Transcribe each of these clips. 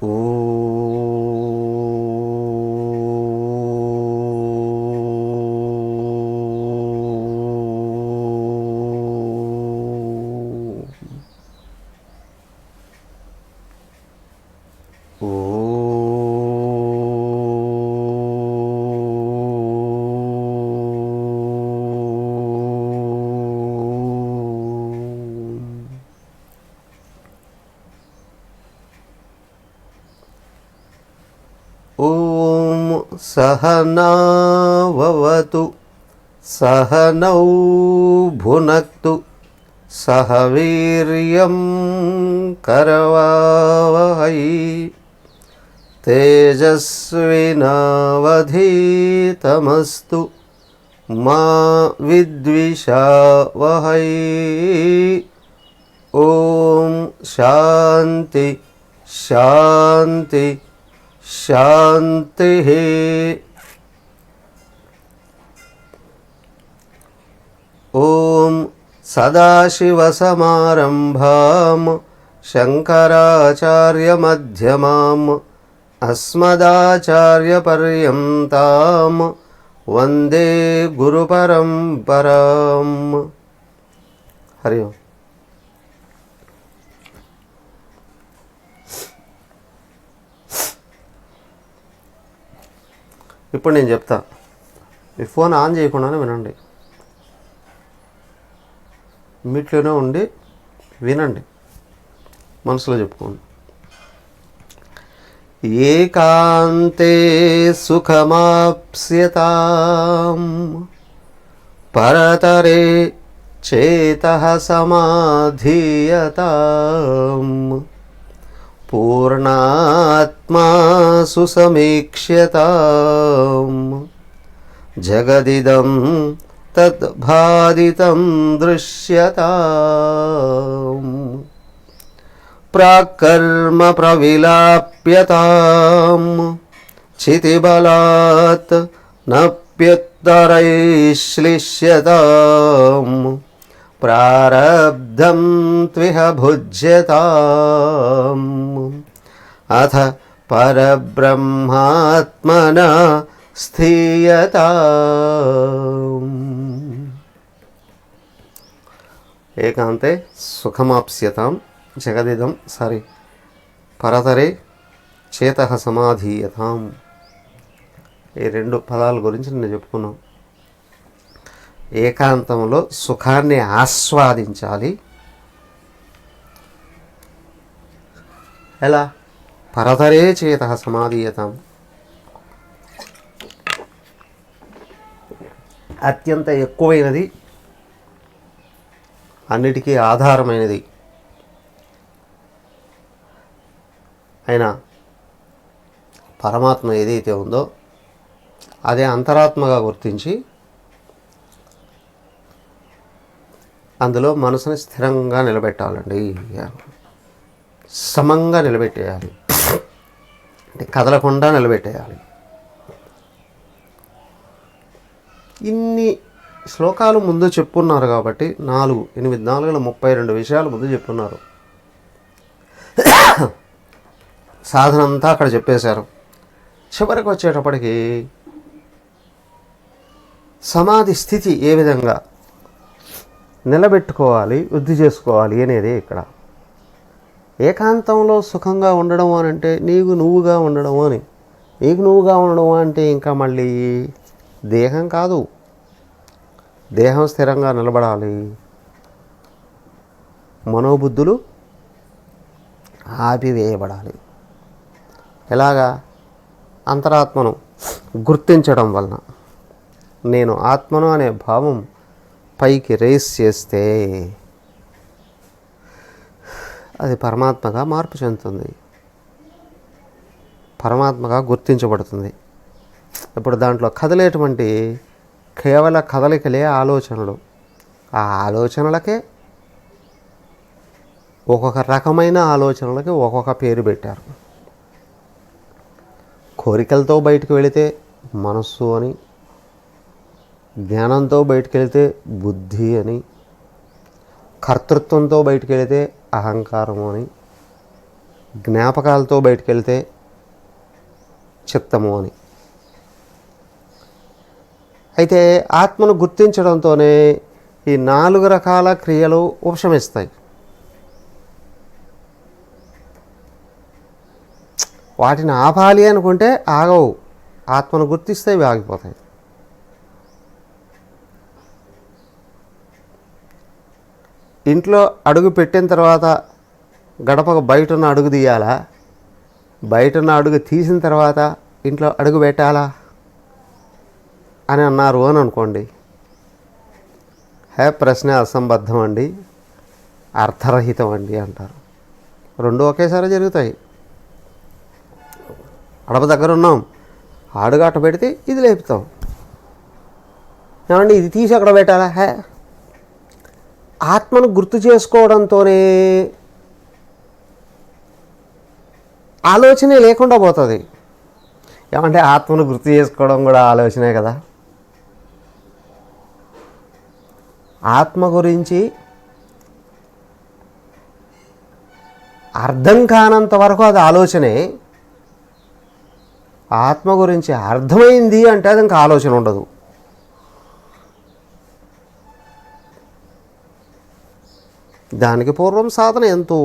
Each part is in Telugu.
ఓ ఓం సహనావతు సహనౌ భునక్తు సహ వీర్యం కరవావహై తేజస్వినావధీతమస్తు మా విద్విషావహై. ఓం శాంతి శాంతి శాంతి. ఓం సదాశివసమారంభాం శంకరాచార్యమధ్యమాం అస్మదాచార్యపర్యంతాం వందే గురుపరంపరాం. హరి ఓం. ఇప్పుడు నేను చెప్తా, మీ ఫోన్ ఆన్ చేయకుండానే వినండి, మీట్లోనే ఉండి వినండి, మనసులో చెప్పుకోండి. ఏకాంతే సుఖమాప్స్యతాం పరతరే చేతః సమాధీయతాం పూర్ణాత్మా సుసమీక్ష్యతాం జగదిదం తద్భాదితం దృశ్యతాం ప్రాక్కర్మ ప్రవిలాప్యతాం చితిబలాత్ నప్యుత్తరైశ్లిష్యతాం ప్రారబ్ధం త్విహ భుజ్యతాం అథ పరబ్రహ్మాత్మనా స్థీయతాం. ఏకాంతే సుఖమాప్స్యతాం జగదిదం పరతరే చేతః సమాధీయతాం. ఈ రెండు పదాల గురించి నేను చెప్పుకున్నాం. ఏకాంతంలో సుఖాన్ని ఆస్వాదించాలి. ఎలా? పరతరే చేతః సమాధీయతాం. అత్యంత ఎక్కువైనది, అన్నిటికీ ఆధారమైనది అయిన పరమాత్మ ఏదైతే ఉందో అదే అంతరాత్మగా గుర్తించి అందులో మనసుని స్థిరంగా నిలబెట్టాలండి. సమంగా నిలబెట్టేయాలి, అంటే కదలకుండా నిలబెట్టేయాలి. ఇన్ని శ్లోకాలు ముందు చెప్పున్నారు కాబట్టి 4 విషయాలు ముందు చెప్పున్నారు. సాధన అంతా అక్కడ చెప్పేశారు. చివరికి వచ్చేటప్పటికి సమాధి స్థితి ఏ విధంగా నిలబెట్టుకోవాలి, వృద్ధి చేసుకోవాలి అనేది ఇక్కడ. ఏకాంతంలో సుఖంగా ఉండడం అని అంటే నీకు నువ్వుగా ఉండడం అని. నీకు నువ్వుగా ఉండడం అంటే ఇంకా మళ్ళీ దేహం కాదు, దేహం స్థిరంగా నిలబడాలి, మనోబుద్ధులు ఆపివేయబడాలి. ఎలాగా? అంతరాత్మను గుర్తించడం వలన. నేను ఆత్మను అనే భావం పైకి రేస్ చేస్తే అది పరమాత్మగా మార్పు చెందుతుంది, పరమాత్మగా గుర్తించబడుతుంది. ఇప్పుడు దాంట్లో కదిలేటువంటి కేవల కదలికలే ఆలోచనలు. ఆ ఆలోచనలకే ఒక్కొక్క రకమైన ఆలోచనలకి ఒక్కొక్క పేరు పెట్టారు. కోరికలతో బయటకు వెళితే మనస్సు అని, జ్ఞానంతో బయటకు వెళితే బుద్ధి అని, కర్తృత్వంతో బయటకు వెళితే అహంకారం అని, జ్ఞాపకాలతో బయటికి వెళ్తే చిత్తము అని. అయితే ఆత్మను గుర్తించడంతోనే ఈ 4 రకాల క్రియలు ఉపశమిస్తాయి. వాటిని ఆపాలి అనుకుంటే ఆగవు. ఆత్మను గుర్తిస్తే ఇవి ఆగిపోతాయి. ఇంట్లో అడుగు పెట్టిన తర్వాత గడపకు బయటన్న అడుగు తీయాలా, బయటన్న అడుగు తీసిన తర్వాత ఇంట్లో అడుగు పెట్టాలా అని అన్నారు అని అనుకోండి. ప్రశ్న అసంబద్ధం అండి, అర్థరహితం అండి అంటారు. రెండు ఒకేసారి జరుగుతాయి. గడప దగ్గర ఉన్నాం, అడుగు అట్ట పెడితే ఇది లేపుతాం. ఏమండి ఇది తీసి అక్కడ పెట్టాలా? ఆత్మను గుర్తు చేసుకోవడంతోనే ఆలోచనే లేకుండా పోతుంది. ఏమంటే ఆత్మను గుర్తు చేసుకోవడం కూడా ఆలోచనే కదా. ఆత్మ గురించి అర్థం కానంత వరకు అది ఆలోచనే. ఆత్మ గురించి అర్థమైంది అంటే అది ఇంకా ఆలోచన ఉండదు. దానికి పూర్వం సాధన ఎంతో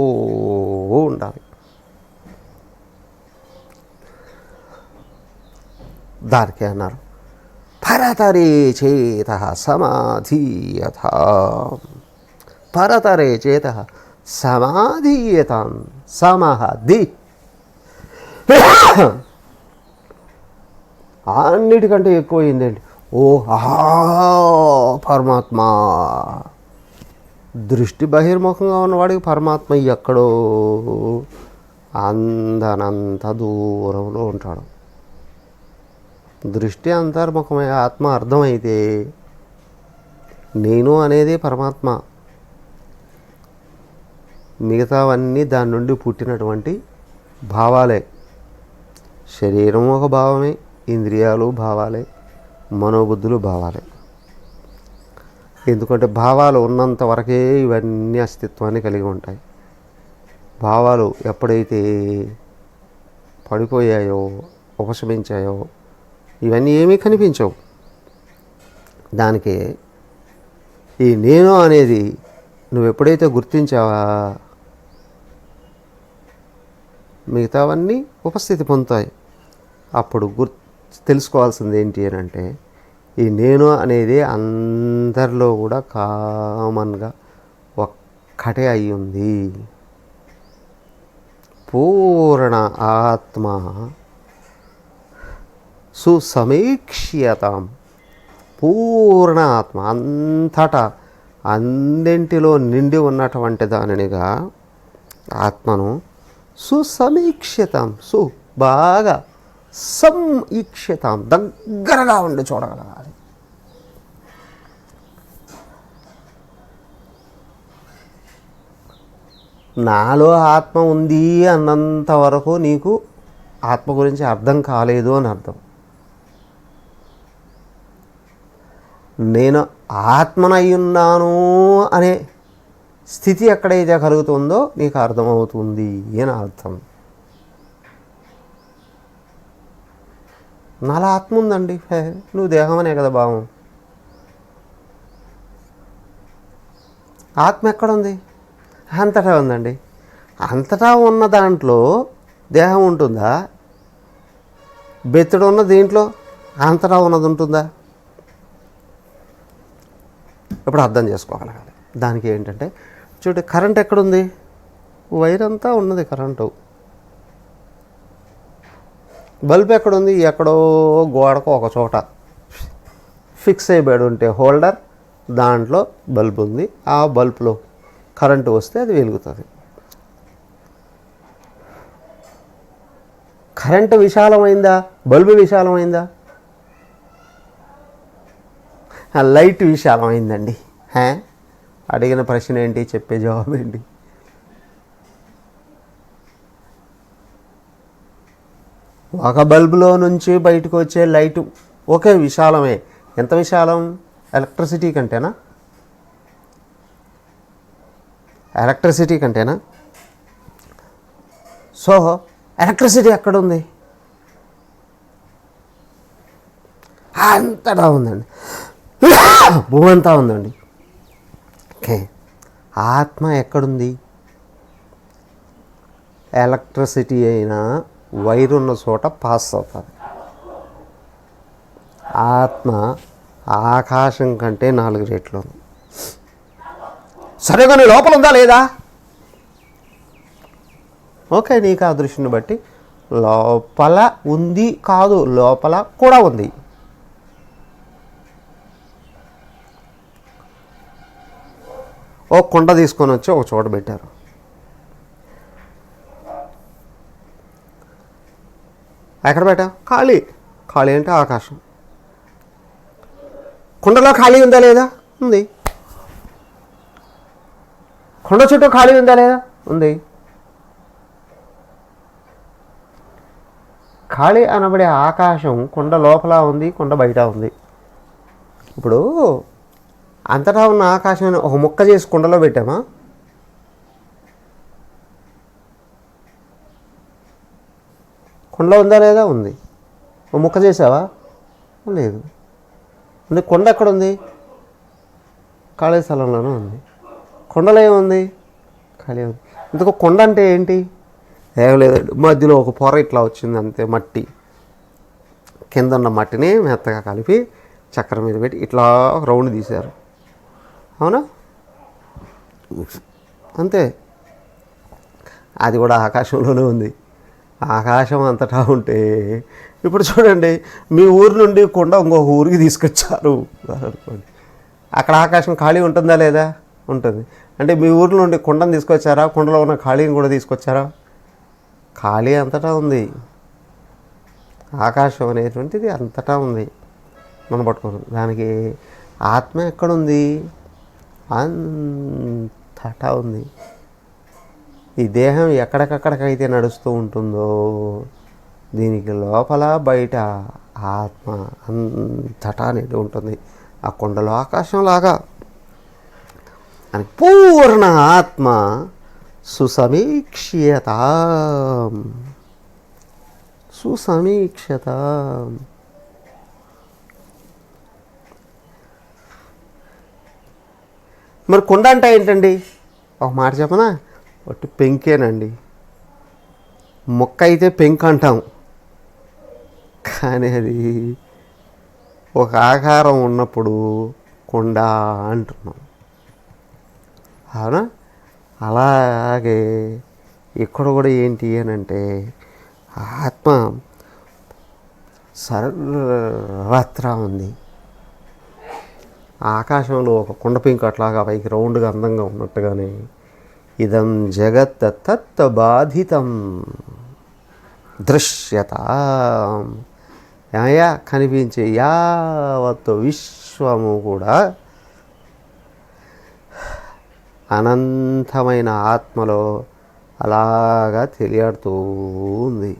ఉండాలి. దానికి అన్నారు పరతరే చేత సమాధీయత, పరతరే చేత సమాధీయతాం సమాధి. అన్నిటికంటే ఎక్కువైందండి. పరమాత్మ. దృష్టి బహిర్ముఖంగా ఉన్నవాడికి పరమాత్మ ఎక్కడో అందనంత దూరంలో ఉంటాడు. దృష్టి అంతర్ముఖమై ఆత్మ అర్థమైతే నేను అనేది పరమాత్మ, మిగతావన్నీ దాని నుండి పుట్టినటువంటి భావాలే. శరీరం ఒక భావమే, ఇంద్రియాలు భావాలే, మనోబుద్ధులు భావాలే. ఎందుకంటే భావాలు ఉన్నంత వరకే ఇవన్నీ అస్తిత్వాన్ని కలిగి ఉంటాయి. భావాలు ఎప్పుడైతే పడిపోయాయో, ఉపశమించాయో, ఇవన్నీ ఏమీ కనిపించవు. దానికే ఈ నేను అనేది నువ్వు ఎప్పుడైతే గుర్తించావా మిగతావన్నీ ఉపస్థితి పొందుతాయి. అప్పుడు తెలుసుకోవాల్సింది ఏంటి అని అంటే ఈ నేను అనేది అందరిలో కూడా కామన్గా ఒక్కటే అయి ఉంది. పూర్ణ ఆత్మ సుసమీక్ష్యతాం. పూర్ణ ఆత్మ అంతటా అన్నింటిలో నిండి ఉన్నటువంటి దానినిగా ఆత్మను సుసమీక్ష్యతాం, బాగా సమీక్ష్యతాం, దగ్గరగా ఉండి చూడగలగాలి. నాలో ఆత్మ ఉంది అన్నంత వరకు నీకు ఆత్మ గురించి అర్థం కాలేదు అని అర్థం. నేను ఆత్మనయ్యున్నాను అనే స్థితి ఎక్కడైతే కలుగుతుందో నీకు అర్థమవుతుంది అని అర్థం. నాలో ఆత్మ ఉందండి, నువ్వు దేహం అనే కదా భావం. ఆత్మ ఎక్కడుంది? అంతటా ఉందండి. అంతటా ఉన్న దాంట్లో దేహం ఉంటుందా? బెత్తడు ఉన్న దీంట్లో అంతటా ఉన్నది ఉంటుందా? ఇప్పుడు అర్థం చేసుకోగలగాలి. దానికి ఏంటంటే చూడండి, కరెంట్ ఎక్కడుంది? వైర్ అంతా ఉన్నది కరెంటు. బల్బ్ ఎక్కడుంది? ఎక్కడో గోడకు ఒక చోట ఫిక్స్ అయిపోయాడు ఉంటే హోల్డర్, దాంట్లో బల్బ్ ఉంది. ఆ బల్బ్లో కరెంటు వస్తే అది వెలుగుతుంది. కరెంటు విశాలమైందా? బల్బు విశాలమైందా? లైట్ విశాలమైందండి. అడిగిన ప్రశ్న ఏంటి, చెప్పే జవాబు ఏంటి? ఒక బల్బులో నుంచి బయటకు వచ్చే లైటు ఒకే విశాలమే. ఎంత విశాలం? ఎలక్ట్రిసిటీ కంటేనా? సో ఎలక్ట్రిసిటీ ఎక్కడుంది? అంతటా ఉందండి, భూమి అంతా ఉందండి. ఓకే, ఆత్మ ఎక్కడుంది? ఎలక్ట్రిసిటీ అయినా వైర్ ఉన్న చోట పాస్ అవుతుంది. ఆత్మ ఆకాశం కంటే 4 రెట్లు ఉంది. సరే, కానీ లోపల ఉందా లేదా? ఓకే, నీకు ఆ దృష్టిని బట్టి లోపల ఉంది కాదు, లోపల కూడా ఉంది. ఓ కుండ తీసుకొని వచ్చి ఒక చోట పెట్టారు. ఎక్కడ పెట్టా? ఖాళీ. ఖాళీ అంటే ఆకాశం. కుండలో ఖాళీ ఉందా లేదా? ఉంది. కుండ చుట్టూ ఖాళీ ఉందా లేదా? ఉంది. ఖాళీ అనబడే ఆకాశం కుండ లోపల ఉంది, కుండ బయట ఉంది. ఇప్పుడు అంతటా ఉన్న ఆకాశాన్ని ఒక ముక్క చేసి కుండలో పెట్టామా? కుండలో ఉందా లేదా? ఉంది. ఒక ముక్క చేసావా? లేదు. ఉంది. కొండ ఎక్కడుంది? ఖాళీ స్థలంలోనే ఉంది. కొండలో ఏముంది? ఖాళీ ఉంది. ఇందుకు కొండ అంటే ఏంటి? ఏం లేదండి, మధ్యలో ఒక పొర ఇట్లా వచ్చింది అంతే, మట్టి. కింద ఉన్న మట్టిని మెత్తగా కలిపి చక్రం మీద పెట్టి ఇట్లా రౌండ్ తీశారు. అవునా? అంతే. అది కూడా ఆకాశంలోనే ఉంది. ఆకాశం అంతటా ఉంటే ఇప్పుడు చూడండి, మీ ఊరు నుండి కొండ ఇంకొక ఊరికి తీసుకొచ్చారు అనుకోండి, అక్కడ ఆకాశం ఖాళీ ఉంటుందా లేదా? ఉంటుంది. అంటే మీ ఊరి నుండి కొండను తీసుకొచ్చారా? కొండలో ఉన్న ఖాళీని కూడా తీసుకొచ్చారా? ఖాళీ అంతటా ఉంది. ఆకాశం అనేటువంటిది అంతటా ఉంది. మనం పట్టుకోరు. దానికి ఆత్మ ఎక్కడుంది? అంతటా ఉంది. ఈ దేహం ఎక్కడికక్కడికైతే నడుస్తూ ఉంటుందో దీనికి లోపల బయట ఆత్మ అంతటా నిండి ఉంటుంది. ఆ కొండలో ఆకాశంలాగా అని పూర్ణ ఆత్మ సుసమీక్ష్యత. సుసమీక్షత. మరి కొండ అంటే ఏంటండి? ఒక మాట చెప్పనా? ఒకటి పెంకేనండి. మొక్క అయితే పెంకు అంటాం, కానీ అది ఒక ఆకారం ఉన్నప్పుడు కొండ అంటున్నాం. అవునా? అలాగే ఇక్కడ కూడా ఏంటి అని అంటే ఆత్మ సర్వత్రా ఉంది. ఆకాశంలో ఒక కుండ పెంకు అట్లాగా పైకి రౌండ్గా అందంగా ఉన్నట్టుగానే ఇదం జగత్ తత్బాధితం దృశ్యత. ఏమయ్యా? కనిపించే యావత్తు విశ్వము కూడా అనంతమైన ఆత్మలో అలాగా తెలియాడుతూ ఉంది.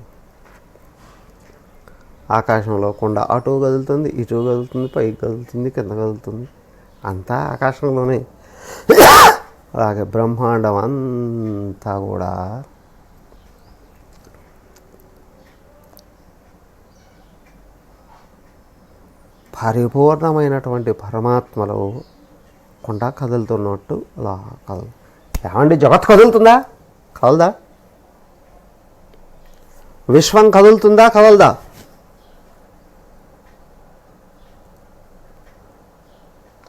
ఆకాశంలో కొండ అటు కదులుతుంది, ఇటు కదులుతుంది, పైకి కదులుతుంది, కింద కదులుతుంది, అంతా ఆకాశంలోనే. అలాగే బ్రహ్మాండం అంతా కూడా పరిపూర్ణమైనటువంటి పరమాత్మలో కొండ కదులుతున్నట్టు అలా కదులు. ఏమండి, జగత్ కదులుతుందా? కదలదా? విశ్వం కదులుతుందా? కదలదా?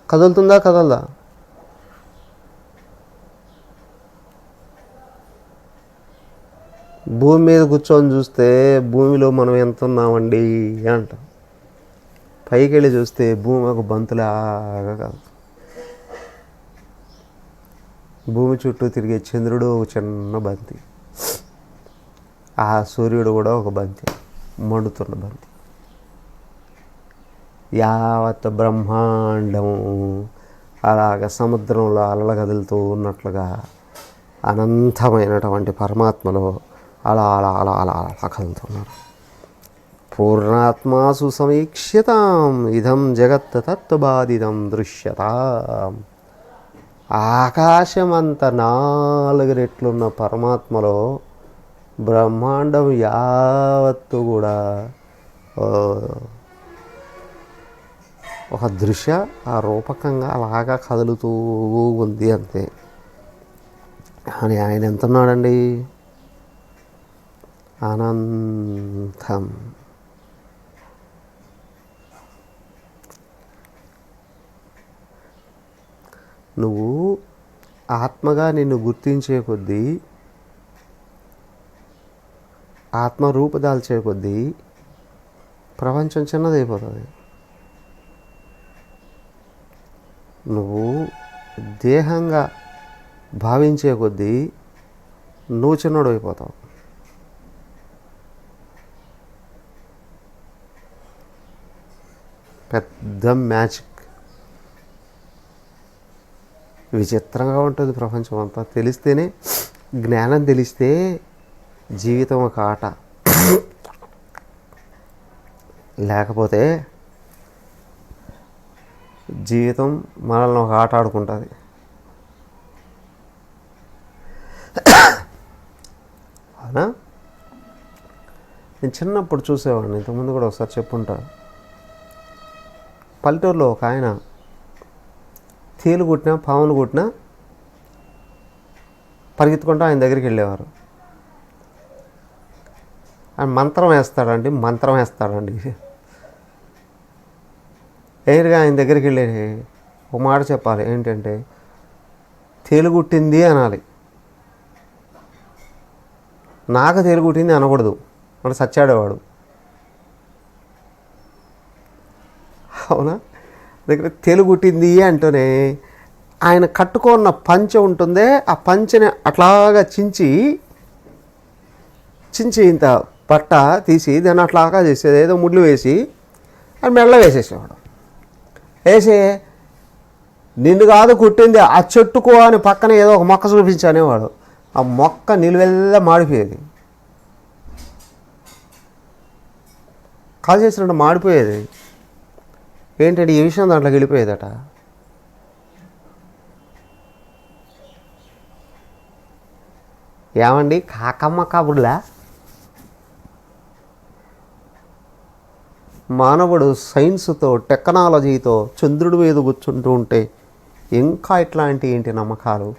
కదులుతుందా? కదలదా? భూమి మీద కూర్చొని చూస్తే భూమిలో మనం ఎంత ఉన్నామండి అంటాం. పైకి వెళ్ళి చూస్తే భూమి ఒక బంతులాగా కాదు. భూమి చుట్టూ తిరిగే చంద్రుడు ఒక చిన్న బంతి, ఆ సూర్యుడు కూడా ఒక బంతి, మండుతున్న బంతి. యావత్ బ్రహ్మాండము అలాగ సముద్రంలో అలల కదులుతూ ఉన్నట్లుగా అనంతమైనటువంటి పరమాత్మలో అలా అలా అలా అలా అలా కదులుతున్నారు. పూర్ణాత్మాసు సమీక్ష్యతాం ఇదం జగత్ తత్బాధితం దృశ్యతాం. ఆకాశమంత 4 రెట్లున్న పరమాత్మలో బ్రహ్మాండం యావత్తు కూడా ఒక దృశ్య ఆ రూపకంగా అలాగా కదులుతూ ఉంది అంతే. అని ఆయన ఎంతున్నాడండి? అనంతం. నువ్వు ఆత్మగా నిన్ను గుర్తించే కొద్దీ, ఆత్మరూపు దాల్చే కొద్దీ ప్రపంచం చిన్నదైపోతుంది. నువ్వు దేహంగా భావించే కొద్దీ నువ్వు చిన్నోడు అయిపోతావు. పెద్ద మ్యాజిక్. విచిత్రంగా ఉంటుంది ప్రపంచం అంతా. తెలిస్తేనే, జ్ఞానం తెలిస్తే జీవితం ఒక ఆట, లేకపోతే జీవితం మనల్ని ఒక ఆట ఆడుకుంటుంది. అవునా? నేను చిన్నప్పుడు చూసేవాడిని, ఇంతకుముందు కూడా ఒకసారి చెప్పుంటాను. పల్లెటూరులో ఒక ఆయన తేలు కుట్టినా పాములు కుట్టినా పరిగెత్తుకుంటూ ఆయన దగ్గరికి వెళ్ళేవారు. ఆయన మంత్రం వేస్తాడండి. ఎయిర్గా ఆయన దగ్గరికి వెళ్ళి ఒక మాట చెప్పాలి. ఏంటంటే, తేలు కుట్టింది అనాలి. నాకు తేలు కుట్టింది అనకూడదు, అంటే సచ్చాడేవాడు. అవునా? దగ్గర తెలుగుట్టింది అంటూనే ఆయన కట్టుకున్న పంచె ఉంటుందే, ఆ పంచెని అట్లాగా చించి ఇంత పట్ట తీసి దాన్ని అట్లాగా చేసేది, ఏదో ముళ్ళు వేసి అది మెల్ల వేసేసేవాడు. వేసి నిన్ను కాదు కుట్టింది ఆ చెట్టుకో అని పక్కన ఏదో ఒక మొక్క చూపించనేవాడు. ఆ మొక్క నిలువెల్లా మాడిపోయేది, కాల్ చేసినట్టు మాడిపోయేది. ఏంటంటే ఈ విషయం దాంట్లోకి వెళ్ళిపోయేదట. ఏమండి కాకమ్మ కబుర్లా? మానవుడు సైన్స్తో, టెక్నాలజీతో చంద్రుడి మీద కూర్చుంటూ ఉంటే ఇంకా ఇట్లాంటి ఏంటి నమ్మకాలు?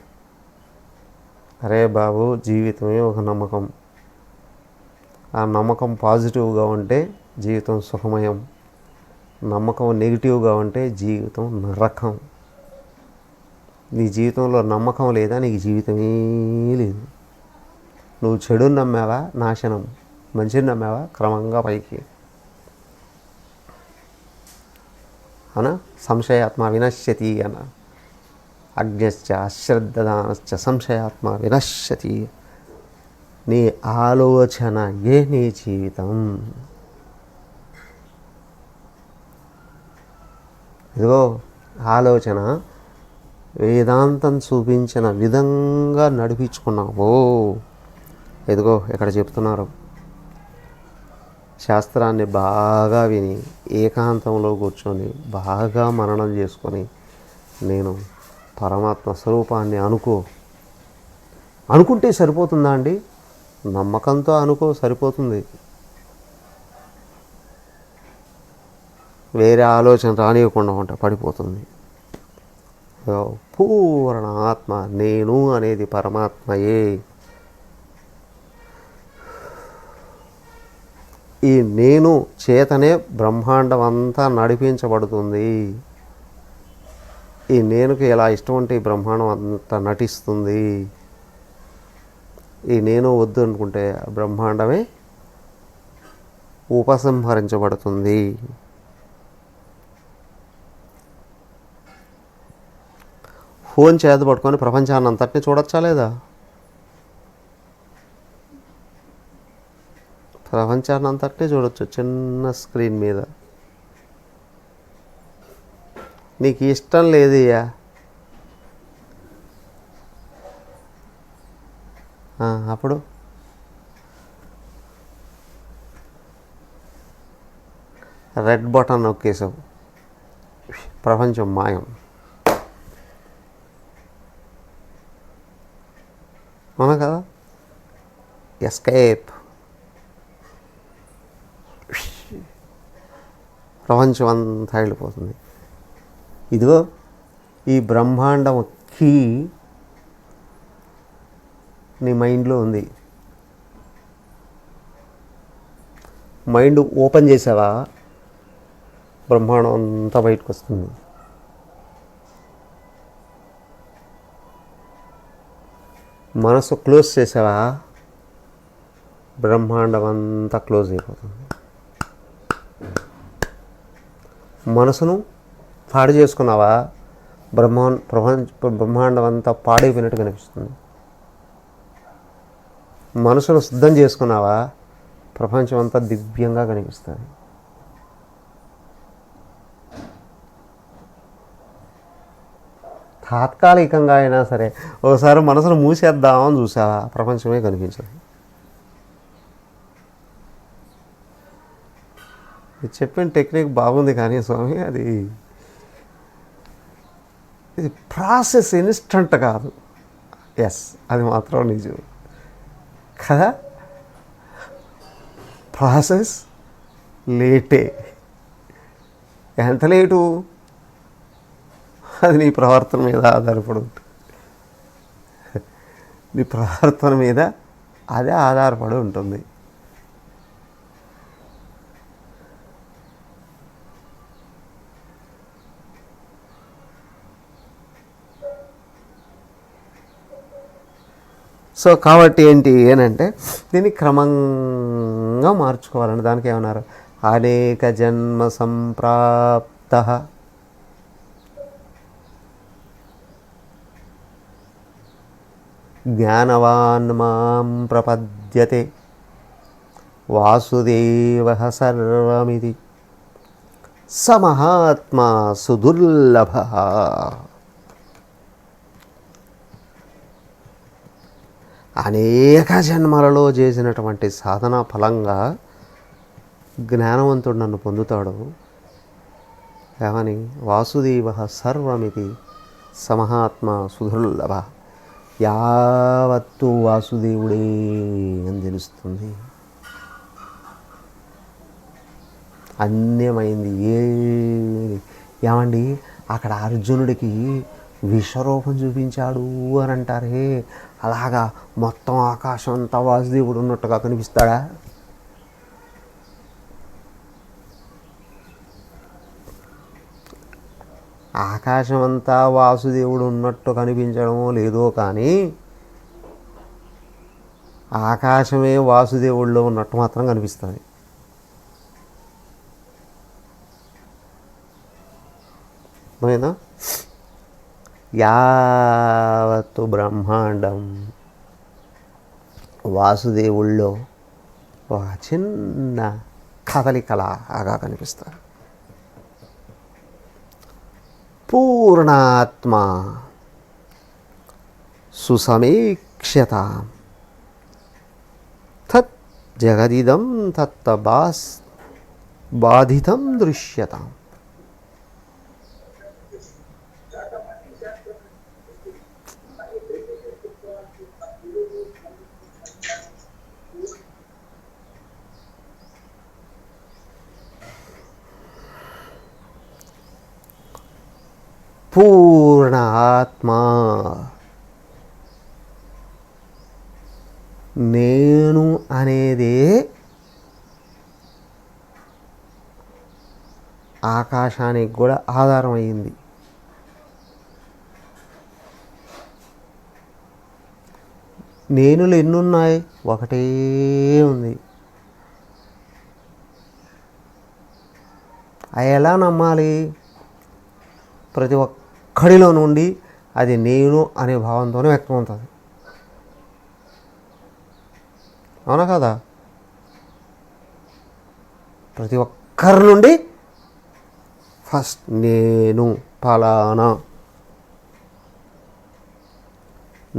అరే బాబు, జీవితమే ఒక నమ్మకం. ఆ నమ్మకం పాజిటివ్గా ఉంటే జీవితం సుఖమయం, నమ్మకం నెగిటివ్గా ఉంటే జీవితం నరకం. నీ జీవితంలో నమ్మకం లేదా, నీకు జీవితమే లేదు. నువ్వు చెడుని నమ్మావా, నాశనం. మంచిని నమ్మావా, క్రమంగా పైకి. అనా సంశయాత్మ వినశ్యతి అన అజ్ఞశ్చ అశ్రద్ధదానశ్చ సంశయాత్మ వినశ్యతి. నీ ఆలోచన ఏ నీ జీవితం. ఇదిగో ఆలోచన వేదాంతం చూపించిన విధంగా నడిపించుకున్నావో, ఇదిగో ఇక్కడ చెప్తున్నారు. శాస్త్రాన్ని బాగా విని ఏకాంతంలో కూర్చొని బాగా మననం చేసుకొని నేను పరమాత్మ స్వరూపాన్ని అనుకుంటే సరిపోతుందా అండి? నమ్మకంతో అనుకో, సరిపోతుంది. వేరే ఆలోచన రానివ్వకుండా ఉంటే పడిపోతుంది. పూర్ణ ఆత్మ నేను అనేది పరమాత్మయే. ఈ నేను చేతనే బ్రహ్మాండం అంతా నడిపించబడుతుంది. ఈ నేనుకి ఎలా ఇష్టం ఉంటే ఈ బ్రహ్మాండం అంతా నటిస్తుంది. ఈ నేను వద్దు అనుకుంటే బ్రహ్మాండమే ఉపసంహరించబడుతుంది. ఫోన్ చేత పట్టుకొని ప్రపంచాన్ని అంతటిని చూడొచ్చా లేదా? ప్రపంచాన్ని అంతటినీ చూడొచ్చు చిన్న స్క్రీన్ మీద. నీకు ఇష్టం లేదయ్యా, అప్పుడు రెడ్ బటన్ నొక్కేసావు, ప్రపంచం మాయం. అవునా కదా? ఎస్కేప్. ప్రపంచం అంతా వెళ్ళిపోతుంది. ఇదిగో ఈ బ్రహ్మాండం కీ నీ మైండ్లో ఉంది. మైండ్ ఓపెన్ చేసావా, బ్రహ్మాండం అంతా బయటకు వస్తుంది. మనసు క్లోజ్ చేసావా, బ్రహ్మాండం అంతా క్లోజ్ అయిపోతుంది. మనసును పాడు చేసుకున్నావా, బ్రహ్మాండం అంతా పాడైపోయినట్టు కనిపిస్తుంది. మనసును సిద్ధం చేసుకున్నావా, ప్రపంచం అంతా దివ్యంగా కనిపిస్తుంది. తాత్కాలికంగా అయినా సరే ఒకసారి మనసును మూసేద్దామని చూసావా, ప్రపంచమే కనిపించదు. చెప్పిన టెక్నిక్ బాగుంది కానీ స్వామి, ఇది ప్రాసెస్ ఇన్స్టంట్ కాదు. ఎస్, అది మాత్రం నిజం కదా. ప్రాసెస్ లేటే. ఎంత లేటు, అది నీ ప్రవర్తన మీద ఆధారపడి ఉంటుంది. నీ ప్రవర్తన మీద అదే ఆధారపడి ఉంటుంది. సో కాబట్టి ఏంటి ఏనంటే, దీన్ని క్రమంగా మార్చుకోవాలండి. దానికి ఏమన్నారు, అనేక జన్మ సంప్రాప్త జ్ఞానవాన్ మాం ప్రపద్యతే వాసుదేవః సర్వమితి స మహాత్మా సుదుర్లభః. అనేక జన్మలలో చేసినటువంటి సాధన ఫలంగా జ్ఞానవంతుడు నన్ను పొందుతాడు. ఏమని, వాసుదేవః సర్వమితి సమహాత్మ సుదుర్లభ. యావత్తు వాసుదేవుడే అని తెలుస్తుంది. అన్యమైంది ఏమండి, అక్కడ అర్జునుడికి విశ్వరూపం చూపించాడు అని అంటారే, అలాగా మొత్తం ఆకాశం అంతా వాసుదేవుడు ఉన్నట్టుగా కనిపిస్తాడా? ఆకాశం అంతా వాసుదేవుడు ఉన్నట్టు కనిపించడమో లేదో కానీ ఆకాశమే వాసుదేవుడిలో ఉన్నట్టు మాత్రం కనిపిస్తుంది. అవునా? యావత్తు బ్రహ్మాండం వాసుదేవుల్లో ఒక చిన్న కదలికలాగా కనిపిస్తారు. పూర్ణాత్మ సుసమీక్ష్యత తత్ జగదిదం తత్ బాధితం దృశ్యత. పూర్ణ ఆత్మ నేను అనేదే ఆకాశానికి కూడా ఆధారం అయింది. నేనులు ఎన్నున్నాయి? ఒకటే ఉంది. అవి ఎలా నమ్మాలి? ప్రతి ఒక్కడిలో నుండి అది నేను అనే భావంతోనే వ్యక్తమవుతుంది. అవునా కదా? ప్రతి ఒక్కరి నుండి ఫస్ట్ నేను ఫలానా,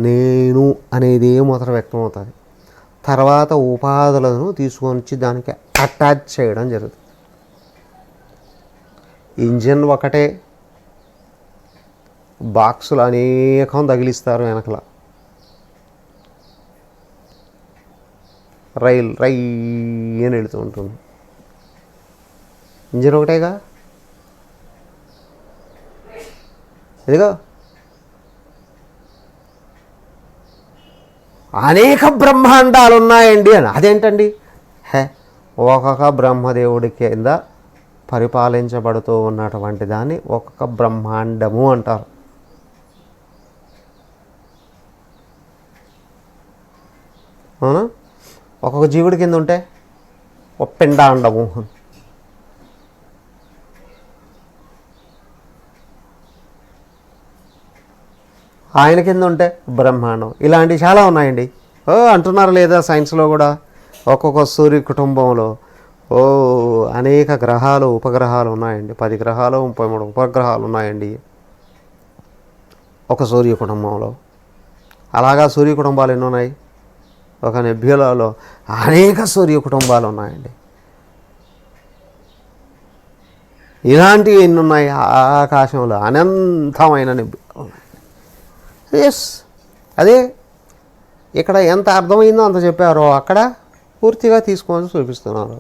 నేను అనేది మొదట వ్యక్తమవుతుంది. తర్వాత ఉపాధులను తీసుకొని వచ్చి దానికి అటాచ్ చేయడం జరుగుతుంది. ఇంజిన్ ఒకటే, బాక్సులు అనేకం తగిలిస్తారు వెనకల. రైలు రై అని వెళుతూ ఉంటుంది. ఇంజిన్ ఒకటేగా. ఇదిగో అనేక బ్రహ్మాండాలు ఉన్నాయండి అని. అదేంటండి? ఒక్కొక్క బ్రహ్మదేవుడి కింద పరిపాలించబడుతూ ఉన్నటువంటి దాన్ని ఒక్కొక్క బ్రహ్మాండము అంటారు. అవునా? ఒక్కొక్క జీవుడి కింద ఉంటే ఒక పిండాండము, ఆయన కింద ఉంటే బ్రహ్మాండం. ఇలాంటివి చాలా ఉన్నాయండి. అంటున్నారు లేదా సైన్స్లో కూడా. ఒక్కొక్క సూర్య కుటుంబంలో అనేక గ్రహాలు ఉపగ్రహాలు ఉన్నాయండి. 10 గ్రహాలు 33 ఉపగ్రహాలు ఉన్నాయండి ఒక సూర్య కుటుంబంలో. అలాగా సూర్య కుటుంబాలు ఎన్ని ఉన్నాయి? ఒక నెబ్యులాలో అనేక సూర్య కుటుంబాలు ఉన్నాయండి. ఇలాంటివి ఎన్ని ఉన్నాయి? ఆకాశంలో అనంతమైన నెబ్యులాలు ఉన్నాయి. ఎస్, అదే ఇక్కడ ఎంత అర్థమైందో అంత చెప్పారో అక్కడ పూర్తిగా తీసుకొని చూపిస్తున్నారు.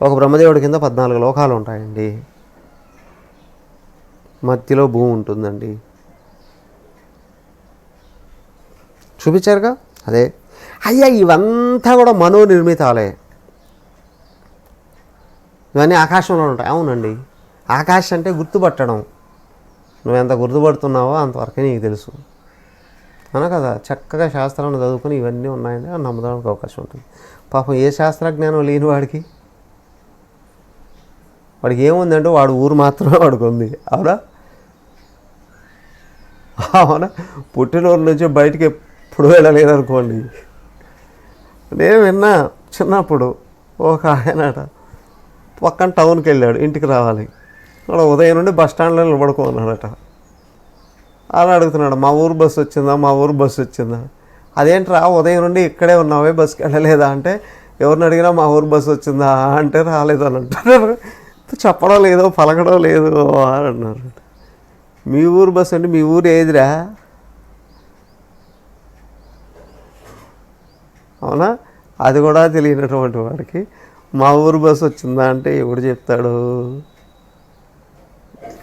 ఒక బ్రహ్మదేవుడి కింద 14 లోకాలు ఉంటాయండి. మధ్యలో భూమి ఉంటుందండి. చూపించారుగా. అదే అయ్యా, ఇవంతా కూడా మనోనిర్మితాలే. ఇవన్నీ ఆకాశంలో ఉంటాయి. అవునండి, ఆకాశం అంటే గుర్తుపట్టడం. నువ్వెంత గుర్తుపడుతున్నావో అంతవరకే నీకు తెలుసు అన కదా. చక్కగా శాస్త్రాన్ని చదువుకుని ఇవన్నీ ఉన్నాయని నమ్మడానికి అవకాశం ఉంటుంది. పాపం ఏ శాస్త్రజ్ఞానం లేని వాడికి ఏముందంటే వాడు ఊరు మాత్రమే వాడికి ఉంది. అవునా? అవునా? పుట్టినూరు నుంచి బయటికి ఎప్పుడు వెళ్ళలేదనుకోండి. నేను విన్నా చిన్నప్పుడు ఒక ఆయనట పక్కన టౌన్కి వెళ్ళాడు, ఇంటికి రావాలి. అక్కడ ఉదయం నుండి బస్ స్టాండ్లో నిలబడుకున్నాడట. అలా అడుగుతున్నాడు, మా ఊరు బస్సు వచ్చిందా, మా ఊరు బస్సు వచ్చిందా. అదేంట్రా ఉదయం నుండి ఇక్కడే ఉన్నావే, బస్సుకి వెళ్ళలేదా అంటే, ఎవరిని అడిగినా మా ఊరు బస్సు వచ్చిందా అంటే రాలేదు అని అంటారు. చెప్పడం లేదు, పలకడం లేదు అని అన్నారు. మీ ఊరు బస్సు అంటే మీ ఊరు ఏదిరా? అవునా? అది కూడా తెలియనటువంటి వాడికి మా ఊరు బస్సు వచ్చిందా అంటే ఎవడు చెప్తాడు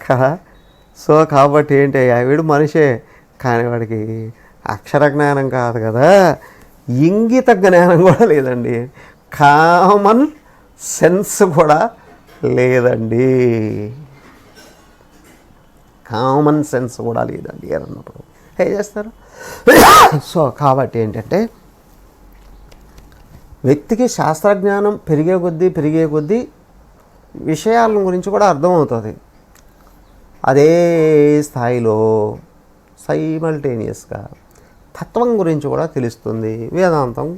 కదా. సో కాబట్టి ఏంటి, వీడు మనిషే, కానీ వాడికి అక్షర జ్ఞానం కాదు కదా, ఇంగిత జ్ఞానం కూడా లేదండి. కామన్ సెన్స్ కూడా లేదండి. కామన్ సెన్స్ కూడా లేదండి అన్నప్పుడు ఏం చేస్తారు? సో కాబట్టి ఏంటంటే వ్యక్తికి శాస్త్రజ్ఞానం పెరిగే కొద్దీ విషయాల గురించి కూడా అర్థమవుతుంది. అదే స్థాయిలో సైమల్టేనియస్గా తత్వం గురించి కూడా తెలుస్తుంది వేదాంతం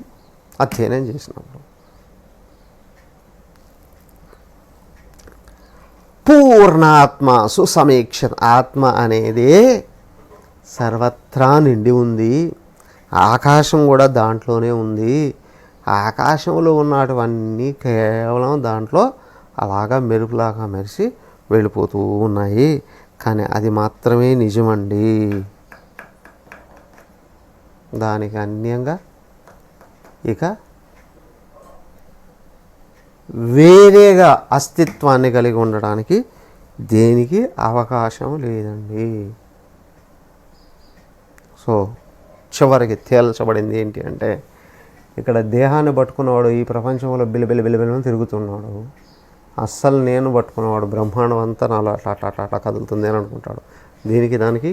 అధ్యయనం చేసినప్పుడు. పూర్ణాత్మ సుసమీక్ష. ఆత్మ అనేది సర్వత్రా నిండి ఉంది. ఆకాశం కూడా దాంట్లోనే ఉంది. ఆకాశంలో ఉన్నటువన్నీ కేవలం దాంట్లో అలాగా మెరుపులాగా మెరిసి వెళ్ళిపోతూ ఉన్నాయి. కానీ అది మాత్రమే నిజమండి. దానికి అన్యంగా ఇక వేరేగా అస్తిత్వాన్ని కలిగి ఉండడానికి దేనికి అవకాశం లేదండి. సో చివరికి తేల్చబడింది ఏంటి అంటే, ఇక్కడ దేహాన్ని పట్టుకున్నవాడు ఈ ప్రపంచంలో బిలిబిలి తిరుగుతున్నాడు. అస్సలు నేను పట్టుకున్నవాడు బ్రహ్మాండం అంతా నాలో అట్లా కదులుతుంది అని అనుకుంటాడు. దీనికి దానికి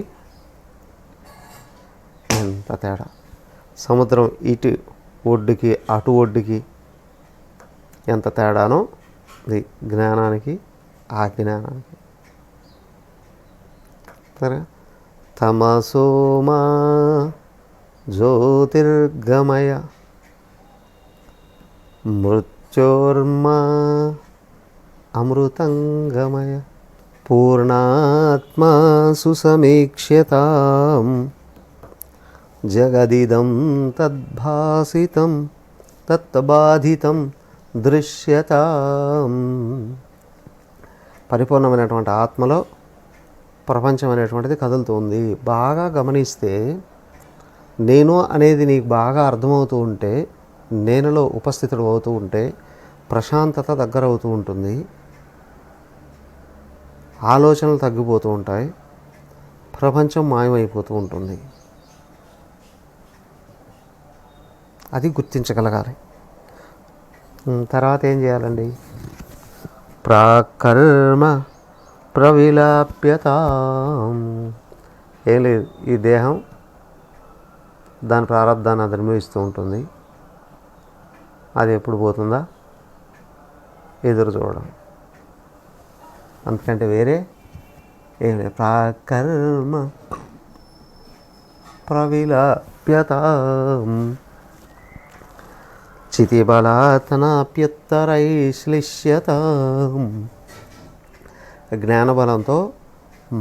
ఎంత తేడా. సముద్రం ఇటు ఒడ్డుకి అటు ఒడ్డుకి ఎంత తేడానో ఇది జ్ఞానానికి ఆ జ్ఞానానికి. సరే, తమసోమా జ్యోతిర్గమయ మృత్యోర్మా అమృతంగమయ పూర్ణాత్మా సుసమీక్ష్యతాం జగదిదం తద్భాసితం తత్బాధితం దృశ్యతాం. పరిపూర్ణమైనటువంటి ఆత్మలో ప్రపంచం అనేటువంటిది కదులుతుంది. బాగా గమనిస్తే నేను అనేది నీకు బాగా అర్థమవుతూ ఉంటే నేనులో ఉపస్థితుడు అవుతూ ఉంటే ప్రశాంతత దగ్గర అవుతూ ఉంటుంది, ఆలోచనలు తగ్గిపోతూ ఉంటాయి, ప్రపంచం మాయమైపోతూ ఉంటుంది. అది గుర్తించగలగాలి. తర్వాత ఏం చేయాలండి? ప్రాకర్మ ప్రవిలాప్యత. ఏం లేదు, ఈ దేహం దాని ప్రారంధాన్ని అది అనుభవిస్తూ ఉంటుంది. అది ఎప్పుడు పోతుందా ఎదురు చూడడం, అంతకంటే వేరే ఏం లేదు. ప్రాకర్మ ప్రవిలాప్యత చితిబలాతనాప్యుత్తరైశ్లిష్యత. జ్ఞానబలంతో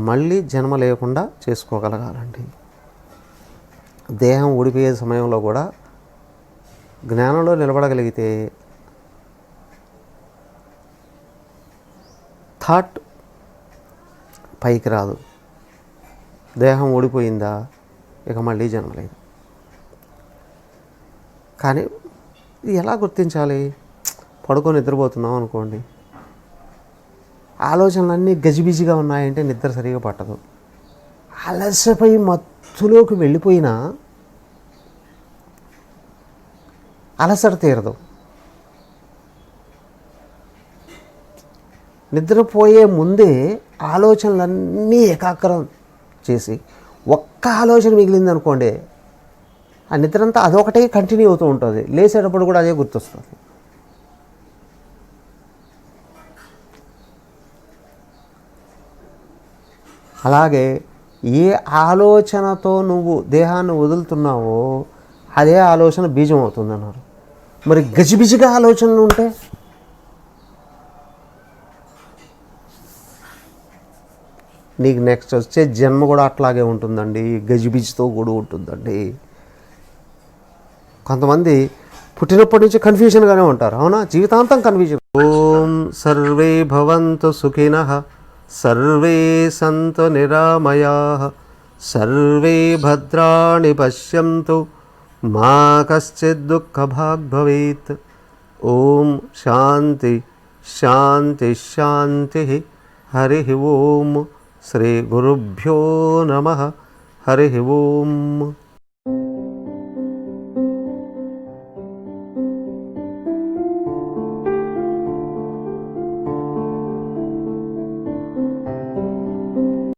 మళ్ళీ జన్మ లేకుండా చేసుకోగలగాలండి. దేహం ఊడిపోయే సమయంలో కూడా జ్ఞానంలో నిలబడగలిగితే థాట్ పైకి రాదు. దేహం ఊడిపోయిందా ఇక మళ్ళీ జన్మ లేదు. కానీ ఇది ఎలా గుర్తించాలి? పడుకొని నిద్రపోతున్నాం అనుకోండి, ఆలోచనలన్నీ గజిబిజిగా ఉన్నాయంటే నిద్ర సరిగా పట్టదు. అలసపోయి మత్తులోకి వెళ్ళిపోయినా అలసట తీరదు. నిద్రపోయే ముందే ఆలోచనలన్నీ ఏకాగ్రం చేసి ఒక్క ఆలోచన మిగిలింది అనుకోండి, ఆ నిద్రంతా అదొకటే కంటిన్యూ అవుతూ ఉంటుంది. లేచేటప్పుడు కూడా అదే గుర్తొస్తుంది. అలాగే ఏ ఆలోచనతో నువ్వు దేహాన్ని వదులుతున్నావో అదే ఆలోచన బీజం అవుతుందన్నారు. మరి గజిబిజిగా ఆలోచనలు ఉంటే నీకు నెక్స్ట్ వచ్చే జన్మ కూడా అట్లాగే ఉంటుందండి, గజిబిజితో కూడా ఉంటుందండి. కొంతమంది పుట్టినప్పటి నుంచి కన్ఫ్యూజన్గానే ఉంటారు, అవునా? జీవితాంతం కన్ఫ్యూజన్. ఓం సర్వే భవంతు సుఖినః, సర్వే సంతు నిరామయాః, సర్వే భద్రాణి పశ్యంతు, మా కశ్చిద్ దుఃఖభాగ్ భవేత్. ఓం శాంతి శాంతి శాంతి. హరి ఓం. శ్రీ గురుభ్యో నమః. హరి ఓం.